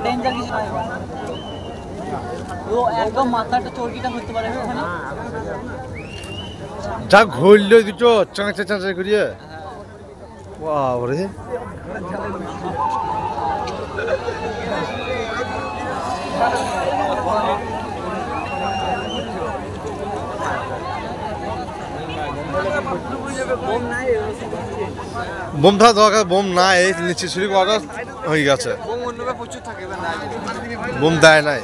danger কিছু নাই ও একদম মাথাটা চরকিটা করতে পারে ওখানে যা ঘুরলো দুটো চাঁচা চাঁচা করিয়ে বাবারে বোম থাকা দরকার বোম নাই নিচে চুরি করা হয়ে গেছে বোম দেয় নাই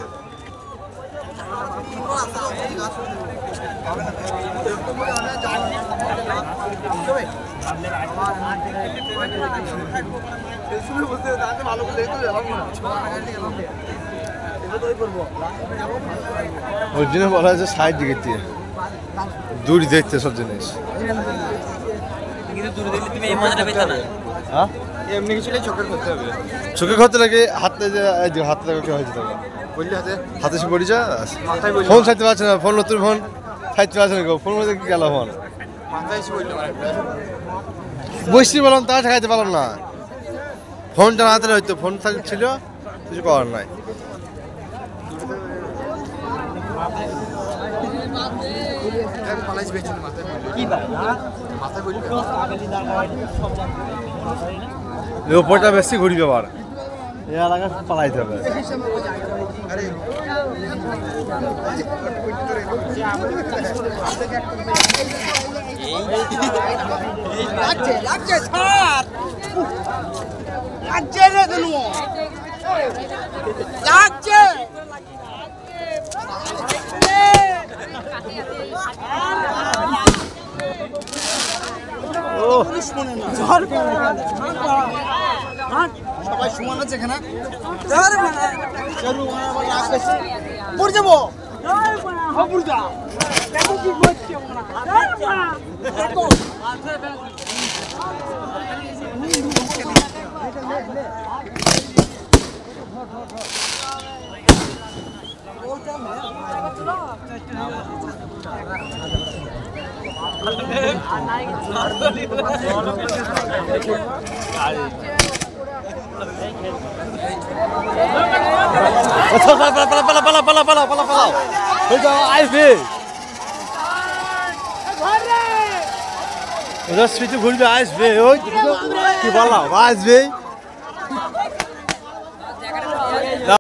ওই জন্য বলা হয়েছে সাইড দিকে দিয়ে দূর দেখতে সব জিনিস চোখে করতে লাগে হাতে হাতে হয়েছে হাতে এসে পড়ি যা ফোন ছাড়তে পারছে না ফোন নতুন ফোন ছাড়তে পারছে না ফোন মধ্যে গেল ফোন বসছি বললাম তা ঠেকাইতে পারলাম না ফোনটা হাতে হয়তো ফোন ছিল কিছু করার নাই ওপরটা বেশি ঘুরি ব্যাপার এই এলাকা পালাইতে হবে সবাই সমান আছে এখানে পড়ে যাবো ঘুরবে আসবে ওই কি বললাম আসবে